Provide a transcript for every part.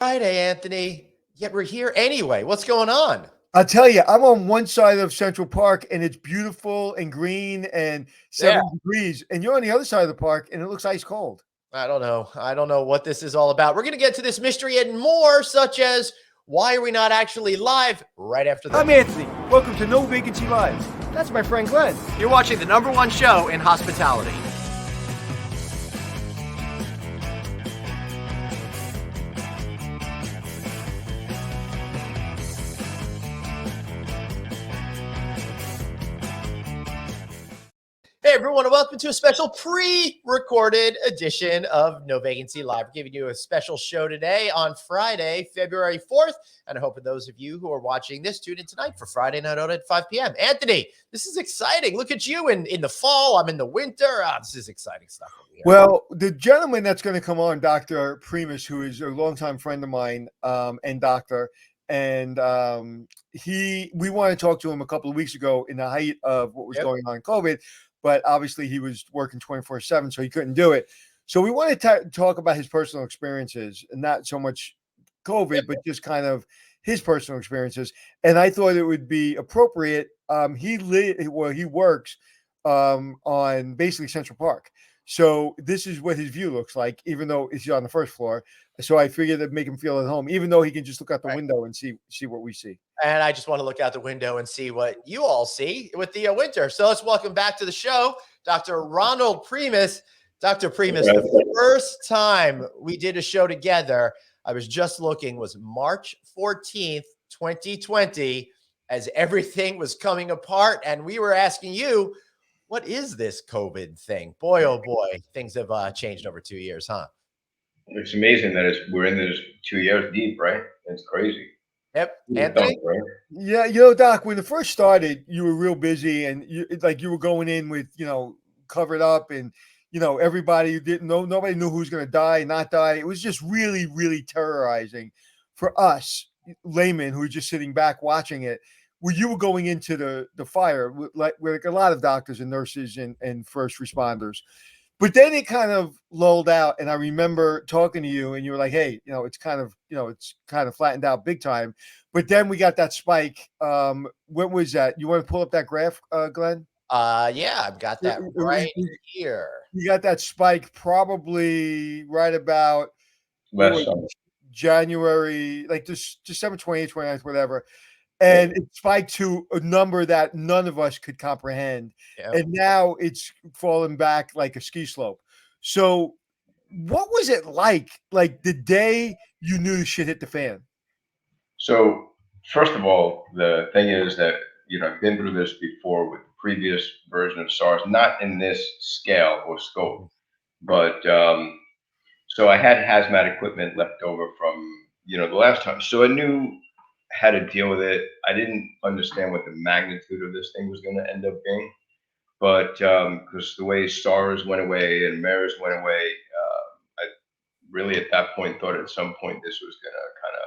Friday, Anthony. Yet we're here anyway. What's going on? I'll tell you, I'm on one side of Central Park and it's beautiful and green and Yeah, 7 degrees, and you're on the other side of the park and it looks ice cold. I don't know. I don't know what this is all about. We're going to get to this mystery and more, such as why are we not actually live right after this? I'm Anthony. Welcome to No Vacancy Live. That's my friend Glenn. You're watching the #1 show in hospitality. Hey everyone, and welcome to a special pre-recorded edition of No Vacancy Live. We're giving you a special show today on Friday, February 4th, and I hope for those of you who are watching this, tune in tonight for Friday Night Out at 5 p.m. Anthony, this is exciting. Look at you in the fall. I'm in the winter. This is exciting stuff over here. Well, the gentleman that's going to come on, Dr. Primas, who is a longtime friend of mine and doctor, and we wanted to talk to him a couple of weeks ago in the height of what was going on in COVID, but obviously he was working 24/7, so he couldn't do it. So we wanted to talk about his personal experiences, and not so much COVID, but just kind of his personal experiences. And I thought it would be appropriate. He works on basically Central Park. So this is what his view looks like, even though it's on the first floor. So I figured that'd make him feel at home, even though he can just look out the window and see what we see. And I just want to look out the window and see what you all see with the winter. So let's welcome back to the show, Dr. Ronald Primas. Dr. Primas, the first time we did a show together, I was just looking, was March 14th, 2020, as everything was coming apart. And we were asking you, what is this COVID thing? Boy, oh boy, things have changed over 2 years, huh? It's amazing that we're in this 2 years deep, right? It's crazy. Yep. Anthony? Right? Yeah, Doc, when it first started, you were real busy, and you were going in with, covered up, and everybody didn't know, nobody knew who was going to die, not die. It was just really, really terrorizing for us laymen who were just sitting back watching it. Where you were going into the fire, like a lot of doctors and nurses and first responders. But then it kind of lulled out, and I remember talking to you, and you were like, "Hey, it's kind of flattened out big time." But then we got that spike. What was that? You want to pull up that graph, Glenn? Yeah, I've got that right here. You got that spike probably right about last summer. January, like this December 28th, 29th, whatever. And it spiked to a number that none of us could comprehend. Yep. And now it's fallen back like a ski slope. So what was it like the day you knew shit hit the fan? So first of all, the thing is that, I've been through this before with the previous version of SARS, not in this scale or scope, but so I had hazmat equipment left over from, the last time. So I knew how to deal with it. I didn't understand what the magnitude of this thing was going to end up being, but because the way SARS went away and MERS went away, I really at that point thought at some point this was going to kind of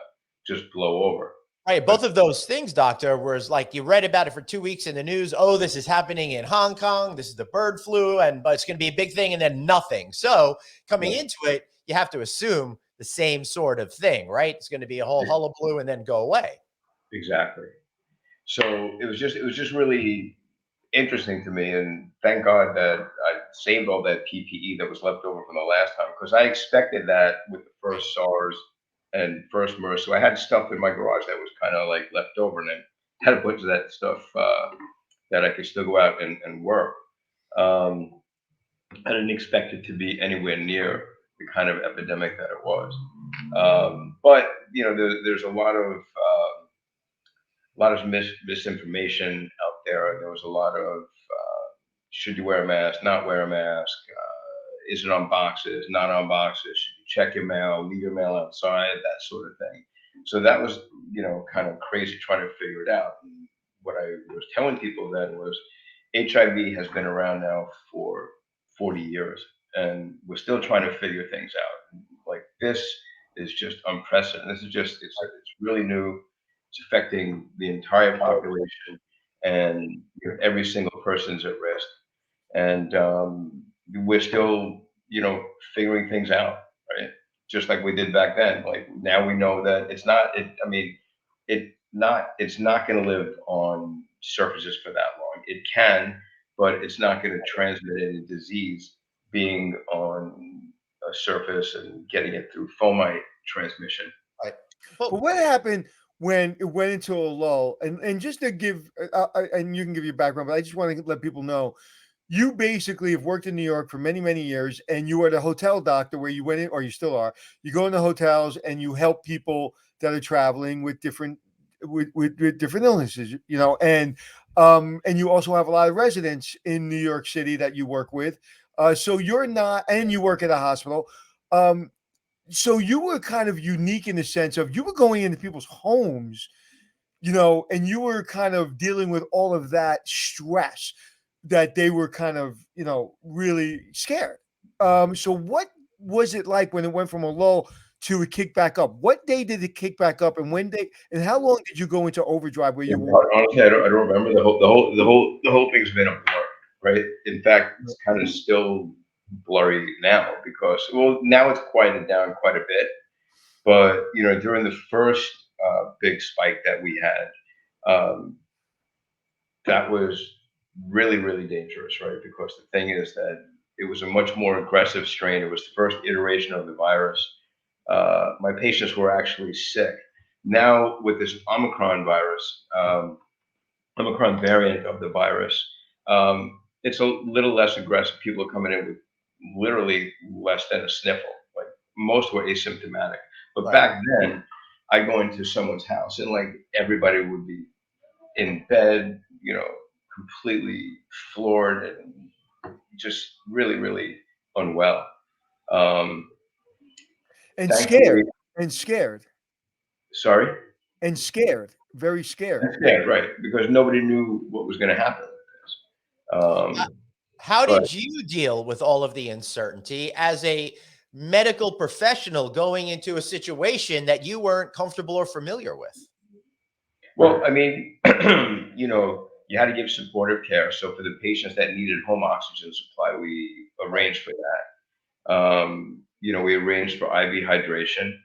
just blow over. Right. Both of those things, doctor, was like you read about it for 2 weeks in the news. Oh, this is happening in Hong Kong. This is the bird flu, but it's going to be a big thing, and then nothing. So coming into it, you have to assume the same sort of thing, right? It's going to be a whole hullabaloo and then go away. Exactly. So it was just really interesting to me, and thank God that I saved all that PPE that was left over from the last time, because I expected that with the first SARS and first MERS. So I had stuff in my garage that was kind of like left over, and I had a bunch of that stuff that I could still go out and work. I didn't expect it to be anywhere near the kind of epidemic that it was. But there's a lot of misinformation out there. There was a lot of should you wear a mask, not wear a mask, is it on boxes, not on boxes, should you check your mail, leave your mail outside, that sort of thing. So that was kind of crazy trying to figure it out. And what I was telling people then was HIV has been around now for 40 years, and we're still trying to figure things out. Like, this is just unprecedented. This is just it's really new. It's affecting the entire population, and every single person's at risk. And we're still, figuring things out, right? just like we did back then. Like now we know that it's not. I mean, it's not going to live on surfaces for that long. It can, but it's not going to transmit any disease being on a surface and getting it through fomite transmission. Right. But Well, what happened when it went into a lull? And just to give, and you can give your background, but I just want to let people know, you basically have worked in New York for many, many years, and you were the hotel doctor where you went in, or you still are. You go into hotels and you help people that are traveling with different with different illnesses, and you also have a lot of residents in New York City that you work with. So you're not, and you work at a hospital. Um, so you were kind of unique in the sense of you were going into people's homes, and you were kind of dealing with all of that stress that they were kind of, really scared. So what was it like when it went from a lull to a kick back up? What day did it kick back up, and and how long did you go into overdrive where Yeah, you were? honestly, I don't remember the whole thing's been a blur, right? In fact, it's kind of still blurry now because well, now it's quieted down quite a bit. But during the first big spike that we had, that was really really dangerous, right? Because the thing is that it was a much more aggressive strain. It was the first iteration of the virus. My patients were actually sick. Now with this Omicron virus. Omicron variant of the virus, it's a little less aggressive. People are coming in with literally less than a sniffle. Like most were asymptomatic. But right. back then, I go into someone's house and like everybody would be in bed, completely floored and just really, really unwell. Um, And Thankfully, scared, and scared, sorry, and scared, very scared. yeah, right, because nobody knew what was going to happen with this. H- Um, How but did you deal with all of the uncertainty as a medical professional going into a situation that you weren't comfortable or familiar with? Well, I mean, you had to give supportive care. So for the patients that needed home oxygen supply, we Right. arranged for that. We arranged for IV hydration.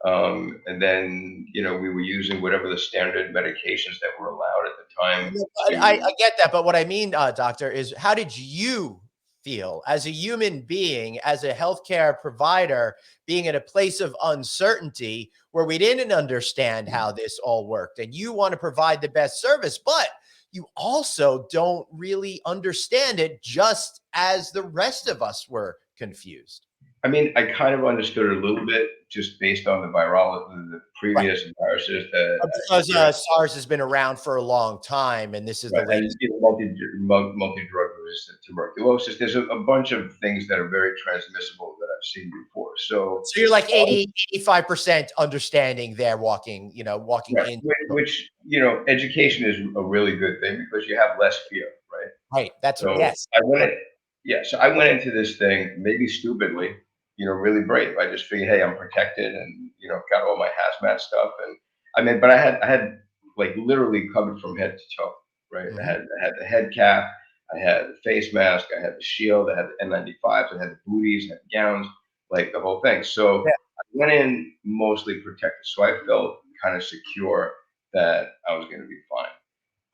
And then, we were using whatever the standard medications that were allowed at the time No, I to, get that, but what I mean, doctor, is how did you feel as a human being, as a healthcare provider, being in a place of uncertainty where we didn't understand how this all worked, and you want to provide the best service, but you also don't really understand it, just as the rest of us were confused. I mean, I kind of understood it a little bit just based on the virology, the Right. previous viruses that I Because experienced. SARS has been around for a long time, and this is the Right, and latest. multi-drug resistant tuberculosis. There's a bunch of things that are very transmissible that I've seen before. So, So you're like 80, 85% understanding there walking right, in. which education is a really good thing because you have less fear, right? Right. That's So yes. I went, in, yeah. So I went into this thing maybe stupidly, really brave. I just figured, hey, I'm protected, and got all my hazmat stuff, and I mean, but I had like literally covered from head to toe, right? I Mhm. had I had the head cap, I had the face mask, I had the shield, I had the N95s, I had the booties, I had the gowns, like the whole thing. So Yeah. I went in mostly protected, so I felt kind of secure that I was going to be fine.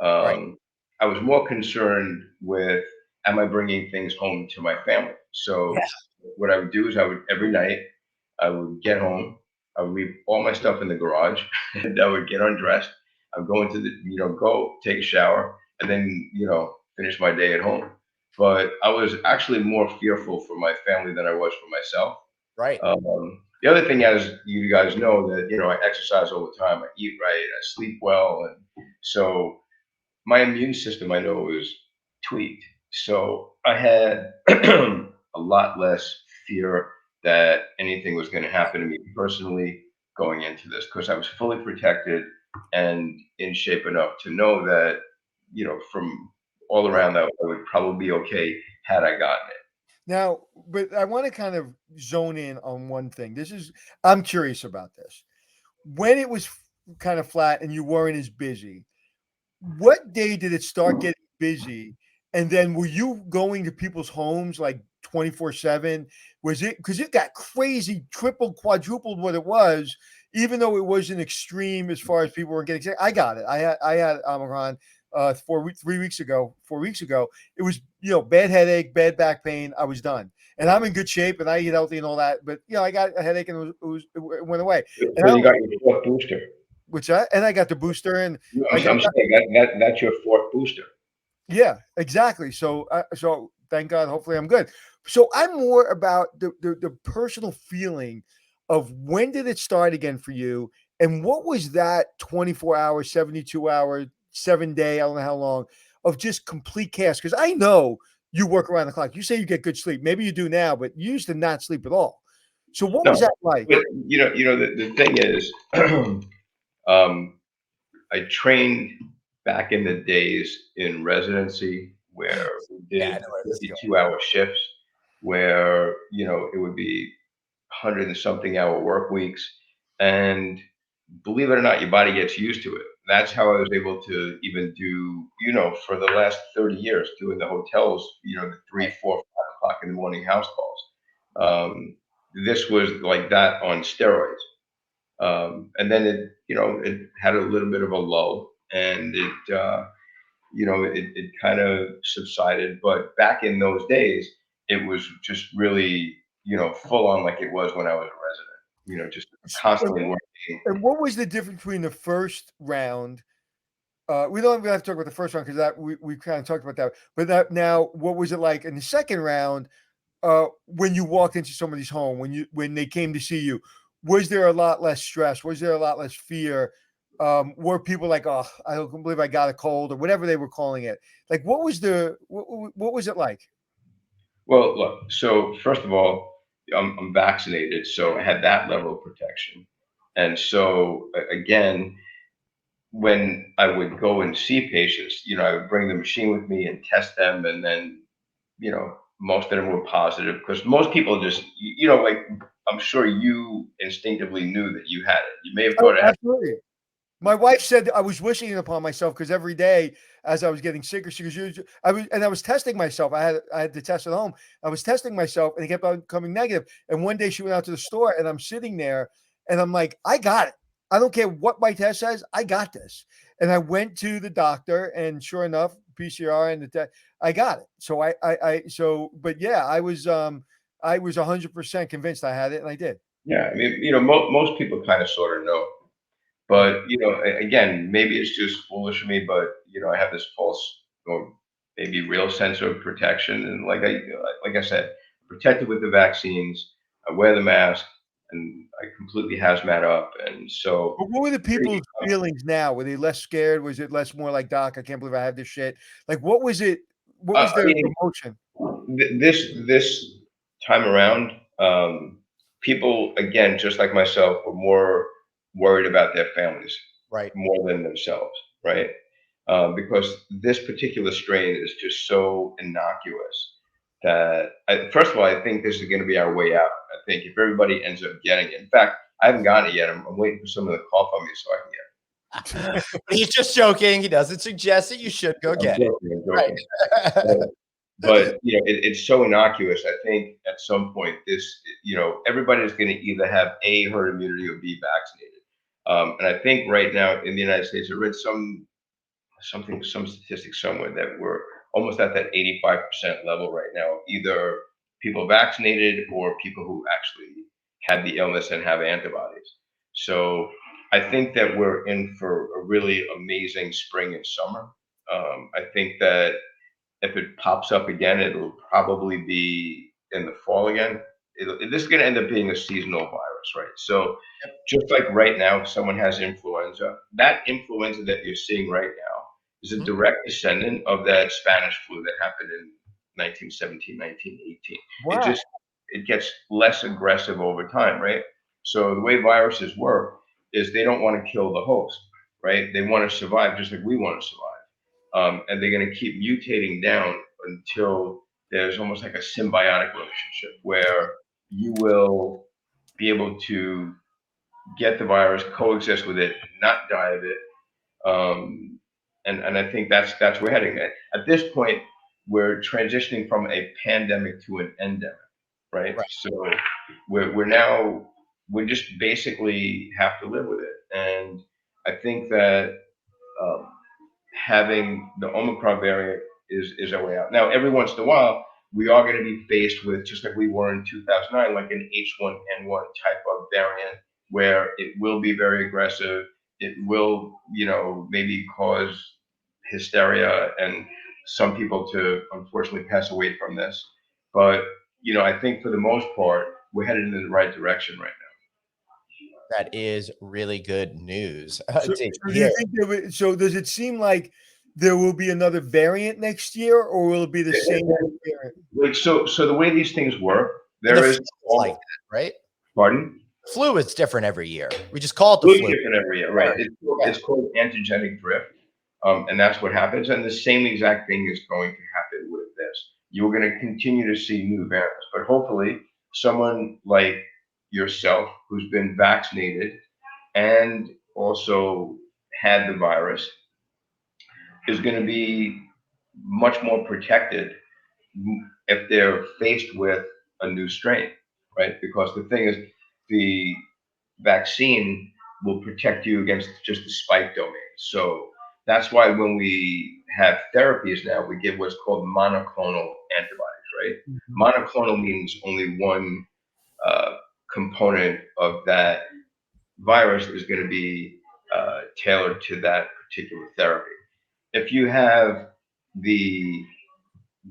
Right. I was more concerned with, am I bringing things home to my family? Yeah. So what I would do is I would every night I would get home, I would leave all my stuff in the garage, and I would get undressed. I'd go into the go take a shower, and then finish my day at home. But I was actually more fearful for my family than I was for myself. Right. The other thing, as you guys know, that I exercise all the time, I eat right, I sleep well, and so my immune system I know is tweaked. So I had a lot less fear that anything was going to happen to me personally going into this because I was fully protected and in shape enough to know that, from all Right. around that I would probably be okay had I gotten it. Now, but I want to kind of zone in on one thing. I'm curious about this. When it was kind of flat and you weren't as busy, what day did it start getting busy? And then were you going to people's homes like 24/7? Was it because it got crazy, tripled, quadrupled what it was, even though it wasn't extreme as far as people were getting sick? I got it. I had Omicron 4 weeks ago. 4 weeks ago, it was bad headache, bad back pain. I was done, and I'm in good shape, and I eat healthy and all that. But I got a headache, and it went away. And So you got your fourth booster. I got the booster, and I'm saying that's your fourth booster. yeah, exactly. So thank God. Hopefully, I'm good. So I'm more about the personal feeling of when did it start again for you, and what was that 24 hour, 72 hour, 7 day, I don't know how long, of just complete chaos? Because I know you work around the clock. You say you get good sleep. Maybe you do now, but you used to not sleep at all. So what was No, that like? but the thing is, I trained back in the days in residency where we Yeah, I did know where this is going. 52-hour shifts, where it would be 100 and something hour work weeks, and believe it or not, your body gets used to it. That's how I was able to even do, for the last 30 years, doing the hotels, the 3, 4, 5 o'clock in the morning house calls. This was like that on steroids. And then it had a little bit of a lull, and it kind of subsided. But back in those days, it was just really, full on like it was when I was a resident, just constantly working. And what was the difference between the first round? We don't even have to talk about the first round because that we kind of talked about that. But now, what was it like in the second round? When you walked into somebody's home, when they came to see you, was there a lot less stress? Was there a lot less fear? Were people like, "Oh, I don't believe I got a cold," or whatever they were calling it? Like, what was it like? Well, look, so first of all, I'm vaccinated, so I had that level of protection. And so again, when I would go and see patients, I would bring the machine with me and test them, and then, most of them were positive because most people just, like I'm sure you instinctively knew that you had it. You may have Oh, thought it had. absolutely. My wife said I was wishing it upon myself because every day as I was getting sicker, she goes, I was testing myself. I had to test at home. I was testing myself and it kept on coming negative. And one day she went out to the store and I'm sitting there and I'm like, I got it. I don't care what my test says. I got this. And I went to the doctor and sure enough, PCR and the test, I got it. So but yeah, I was 100% convinced I had it and I did. Yeah, I mean, most people kind of sort of know. Right. But, again, maybe it's just foolish of me, but, I have this false or maybe real sense of protection. And like I said, protected with the vaccines. I wear the mask and I completely hazmat up. And so, But what were the people's feelings now? Were they less scared? Was it less more like, "Doc, I can't believe I have this shit"? Like, what was it? What was I their mean, emotion? this time around, people, again, just like myself, were more worried about their families Right. more than themselves, right? Because this particular strain is just so innocuous that, first of all, I think this is going to be our way out. I think if everybody ends up getting it, in fact, I haven't gotten it yet. I'm waiting for someone to cough on me so I can get He's just joking. He doesn't suggest that you should go it. I'm get it. joking. I'm Right. joking. But it's so innocuous. I think at some point everybody's going to either have A, herd immunity, or B, vaccinated. And I think right now in the United States, I read some statistics somewhere that we're almost at that 85% level right now, either people vaccinated or people who actually had the illness and have antibodies. So I think that we're in for a really amazing spring and summer. I think that if it pops up again, it'll probably be in the fall again. This is going to end up being a seasonal virus, right? So just like right now, if someone has influenza, that influenza that you're seeing right now is a Mhm. direct descendant of that Spanish flu that happened in 1917, 1918. Wow. It gets less aggressive over time, right? So the way viruses work is they don't want to kill the host, right? They want to survive just like we want to survive. And they're going to keep mutating down until there's almost like a symbiotic relationship where you will be able to get the virus, coexist with it, not die of it. And I think that's where we're heading. At this point, we're transitioning from a pandemic to an endemic, right? Right. So we just basically have to live with it. And I think that um, having the Omicron variant is our way out. Now, every once in a while, we are going to be faced with, just like we were in 2009, like an H1N1 type of variant where it will be very aggressive. It will, maybe cause hysteria and some people to unfortunately pass away from this. But, I think for the most part, we're headed in the right direction right That is really good news So, to so do hear. you think so does it seem like there will be another variant next year, or will it be the same now. variant? Like, so the way these things work, And the there flu is, is like that, right? pardon? Flu is different every year. We just call it the Really flu. different every year, right? Yeah. It's called antigenic drift, and that's what happens. And the same exact thing is going to happen with this. You're going to continue to see new variants, but hopefully, someone like yourself who's been vaccinated and also had the virus is going to be much more protected if they're faced with a new strain, right? Because the thing is, the vaccine will protect you against just the spike domain. So that's why when we have therapies now, we give what's called monoclonal antibodies, right? Mhm. Monoclonal means only one component of that virus is going to be tailored to that particular therapy. If you have the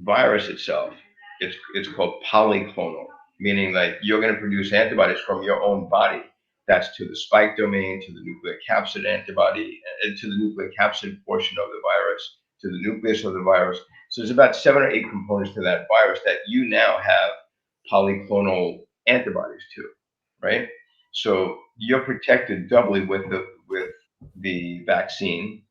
virus itself, it's called polyclonal, meaning like you're going to produce antibodies from your own body. That's to the spike domain, to the nucleic capsid antibody, and to the nucleic capsid portion of the virus, to the nucleus of the virus. So there's about 7 or 8 components to that virus that you now have polyclonal antibodies to, right? So you're protected doubly with the vaccine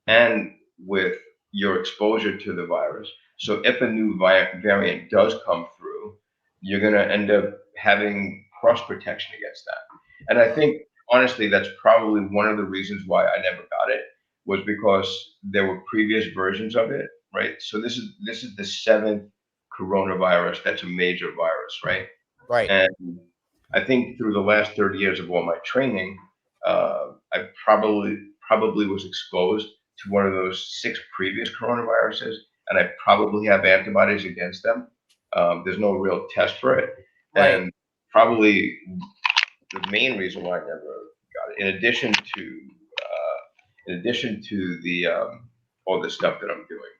and with your exposure to the virus. So if a new variant does come through, you're going to end up having cross protection against that. And I think honestly, that's probably one of the reasons why I never got it, was because there were previous versions of it, right? So this is the 7th coronavirus that's a major virus, right? Right. And I think through the last 30 years of all my training, I probably was exposed to one of those 6 previous coronaviruses, and I probably have antibodies against them. There's no real test for it, Right. and probably the main reason why I never got it, in addition to the all the stuff that I'm doing.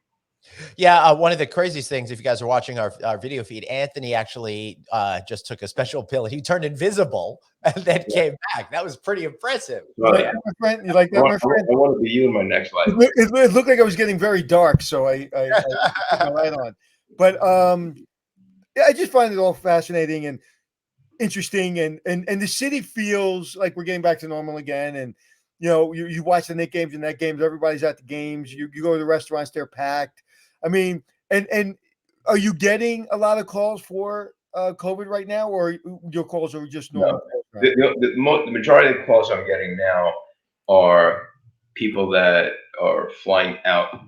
Yeah, one of the craziest things, if you guys are watching our video feed, Anthony actually just took a special pill. He turned invisible and then came back. That was pretty impressive. You like that, my friend? You like that, my friend? I want to be you in my next life. It looked like I was getting very dark, so I put my light on. But yeah, I just find it all fascinating and interesting, and the city feels like we're getting back to normal again. And you watch the Knicks games and net games, everybody's at the games. You go to the restaurants, they're packed. I mean, and are you getting a lot of calls for COVID right now, or your calls are just normal? No, the majority of the calls I'm getting now are people that are flying out,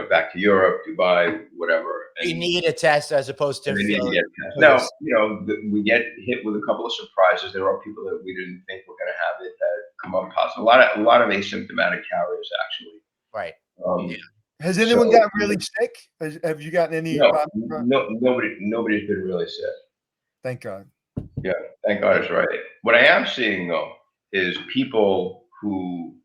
back to Europe, Dubai, whatever, You and need a test as opposed to they need to feeling. get tested. Now, we get hit with a couple of surprises. There are people that we didn't think were going to have it that come up positive. A lot of asymptomatic carriers, actually. Right. Um, Has anyone so, gotten really sick? Have you gotten any? nobody's been really sick. Thank God. Yeah, thank God it's right. What I am seeing though is people who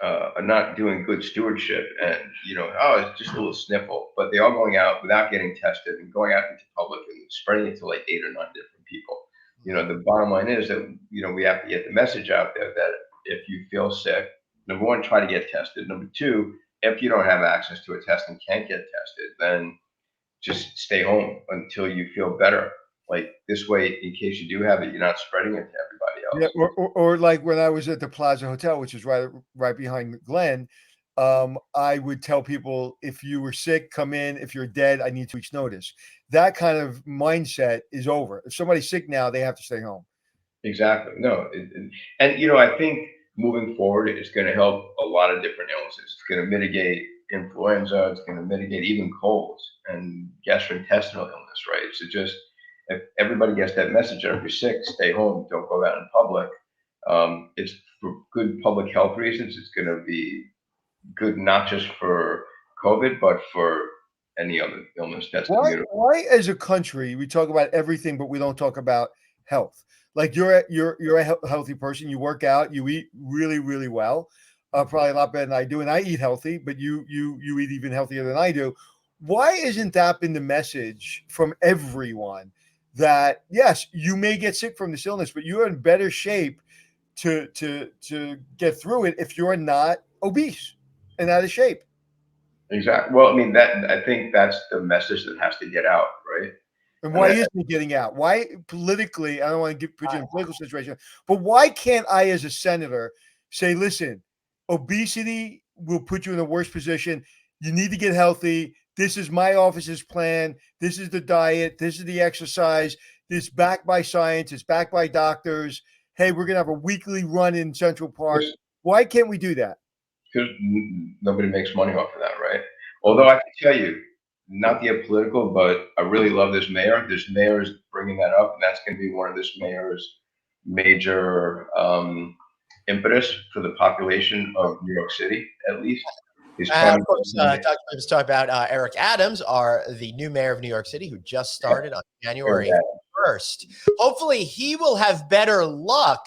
are not doing good stewardship, and oh, it's just a little sniffle, but they are going out without getting tested and going out into public and spreading it to like 8 or 9 different people. The bottom line is that we have to get the message out there that if you feel sick, number one, try to get tested. Number two, if you don't have access to a test and can't get tested, then just stay home until you feel better. Like this way, in case you do have it, you're not spreading it to everybody else. Yeah, or like when I was at the Plaza Hotel, which is right behind Glen, I would tell people, if you were sick, come in. If you're dead, I need 2 weeks notice. That kind of mindset is over. If somebody's sick now, they have to stay home. Exactly. No, and I think moving forward, it's going to help a lot of different illnesses. It's going to mitigate influenza. It's going to mitigate even colds and gastrointestinal illness, right? So just if everybody gets that message, if you're sick, stay home, don't go out in public. It's for good public health reasons. It's going to be good not just for COVID, but for any other illness that's communicable. Why, as a country, we talk about everything, but we don't talk about health? Like you're a healthy person. You work out. You eat really, really well. Probably a lot better than I do, and I eat healthy. But you eat even healthier than I do. Why isn't that been the message from everyone that yes, you may get sick from this illness, but you're in better shape to get through it if you're not obese and out of shape? Exactly. Well, I mean, I think that's the message that has to get out, right? And And why I, isn't it getting out? Why politically? I don't want to put you in a political situation, but why can't I, as a senator, say, listen, obesity will put you in a worse position. You need to get healthy. This is my office's plan. This is the diet. This is the exercise. This is backed by science. It's backed by doctors. Hey, we're going to have a weekly run in Central Park. Why can't we do that? because nobody makes money off of that, right? Although I can tell you, not to get political, but I really love this mayor. This mayor is bringing that up, and that's going to be one of this mayor's major impetus for the population of New York City, at least. He's trying Of course, to. Dr. Primas talked about Eric Adams, the new mayor of New York City, who just started on January 1st. Hopefully, he will have better luck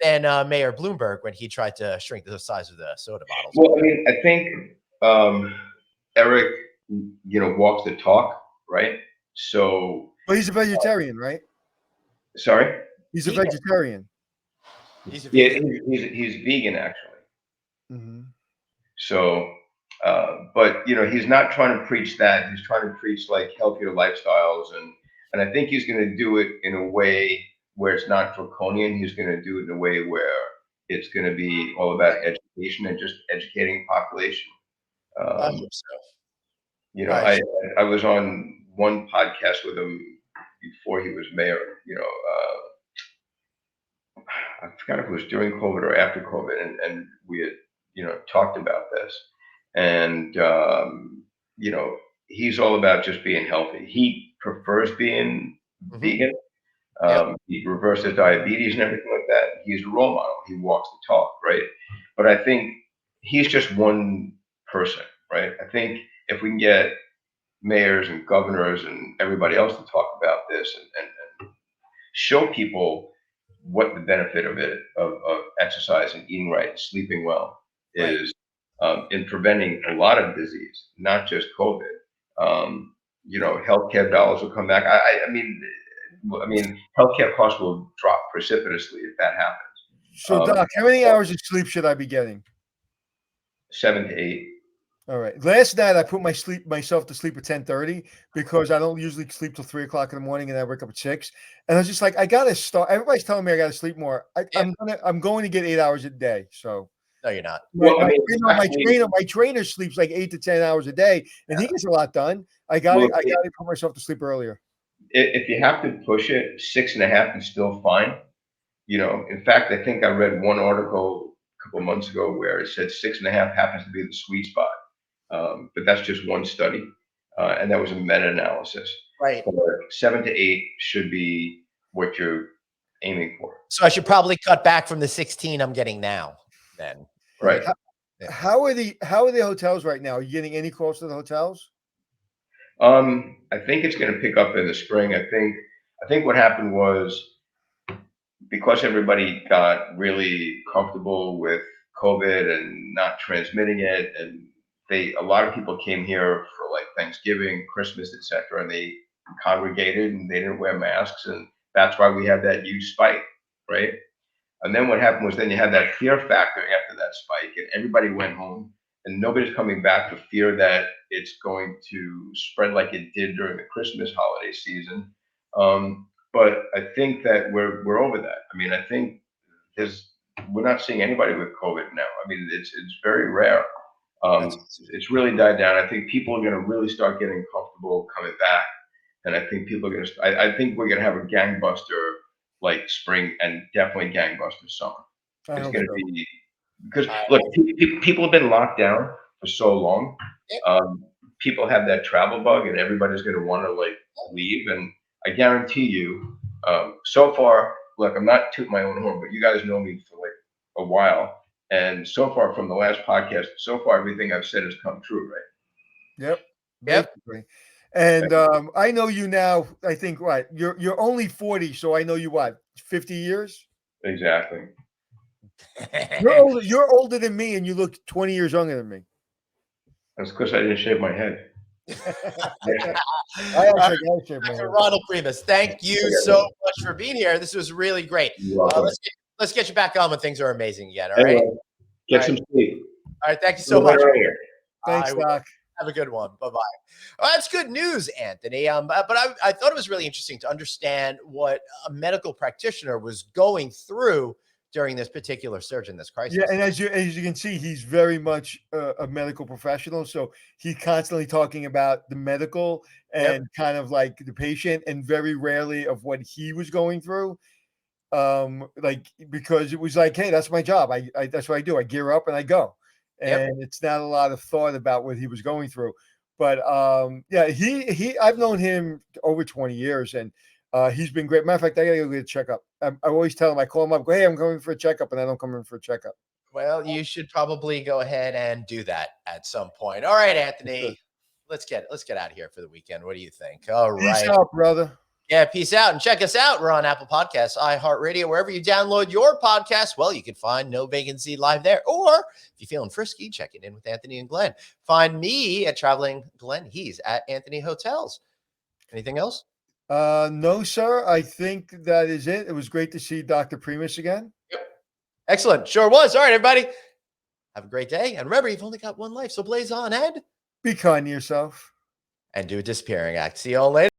than Mayor Bloomberg when he tried to shrink the size of the soda bottles. Well, I mean, I think Eric, walks the talk, right? So, But he's a vegetarian, right? sorry. He's a Vegan. vegetarian. He's a Yeah, vegan. he's vegan actually. Mm-hmm. So, but he's not trying to preach that. He's trying to preach like healthier lifestyles, and I think he's going to do it in a way where it's not draconian. He's going to do it in a way where it's going to be all about education and just educating population. I hope so. I was on one podcast with him before he was mayor. I forgot if it was during COVID or after COVID, and we had talked about this, and he's all about just being healthy. He prefers being vegan. He reverses diabetes and everything like that. He's a role model. He walks the talk, right? But I think he's just one person, right? I think if we can get mayors and governors and everybody else to talk about this and show people what the benefit of exercise and eating right and sleeping well is in preventing a lot of disease, not just COVID. Healthcare dollars will come back. I mean, healthcare costs will drop precipitously if that happens. So, Doc, how many hours of sleep should I be getting? 7 to 8. All right. Last night I put myself to sleep at 10:30 because I don't usually sleep till 3 o'clock in the morning, and I wake up at 6. And I was just like, I gotta start. Everybody's telling me I gotta sleep more. I'm going to get 8 hours a day. So no, you're not. My trainer sleeps like 8 to 10 hours a day, and he gets a lot done. I gotta put myself to sleep earlier. If you have to push it, 6.5 is still fine. In fact, I think I read one article a couple of months ago where it said 6.5 happens to be the sweet spot. But that's just one study, and that was a meta-analysis. Right. 7 to 8 should be what you're aiming for. So I should probably cut back from the 16 I'm getting now. Then, right. How are the hotels right now? Are you getting any calls to the hotels? I think it's going to pick up in the spring. I think what happened was because everybody got really comfortable with COVID and not transmitting it, and a lot of people came here for like Thanksgiving, Christmas, etc., and they congregated and they didn't wear masks, and that's why we had that huge spike, right? And then what happened was then you had that fear factor after that spike, and everybody went home, and nobody's coming back for fear that it's going to spread like it did during the Christmas holiday season. But I think that we're over that. I mean, I think we're not seeing anybody with COVID now. I mean, it's very rare. It's really died down. I think people are going to really start getting comfortable coming back, and I think people are going to. I think we're going to have a gangbuster like spring and definitely gangbuster summer. It's going to be because look, people have been locked down for so long. People have that travel bug, and everybody's going to want to like leave. And I guarantee you, so far, look, I'm not tooting my own horn, but you guys know me for like a while. And so far from the last podcast, so far everything I've said has come true, right? Yep. Yep. Basically. And I know you now, I think what? You're only 40, so I know you what, 50 years? Exactly. You're older than me and you look 20 years younger than me. That's because I didn't shave my head. I actually gotta shave my head. Dr. Ronald Primas, thank you so much for being here. This was really great. Let's get you back on when things are amazing again. All right. Get some sleep. All right. Thank you so much. Thanks, Doc. Have a good one. Bye-bye. Well, that's good news, Anthony. But I thought it was really interesting to understand what a medical practitioner was going through during this particular surge in this crisis. Yeah, and as you can see, he's very much a medical professional. So he's constantly talking about the medical and kind of like the patient, and very rarely of what he was going through. Like, because it was like, hey, that's my job. I that's what I do. I gear up and I go. And it's not a lot of thought about what he was going through. But yeah, I've known him over 20 years, and he's been great. Matter of fact, I gotta go get a checkup. I always tell him, I call him up, go, hey, I'm coming for a checkup, and I don't come in for a checkup. Well, you should probably go ahead and do that at some point. All right, Anthony, let's get out of here for the weekend. What do you think? All right. Peace out, brother. Yeah, peace out. And check us out. We're on Apple Podcasts, iHeartRadio, wherever you download your podcast. Well, you can find No Vacancy live there. Or if you're feeling frisky, check it in with Anthony and Glenn. Find me at Traveling Glenn. He's at Anthony Hotels. Anything else? No, sir. I think that is it. It was great to see Dr. Primas again. Yep. Excellent. Sure was. All right, everybody. Have a great day. And remember, you've only got one life, so blaze on, Ed. Be kind to yourself. And do a disappearing act. See you all later.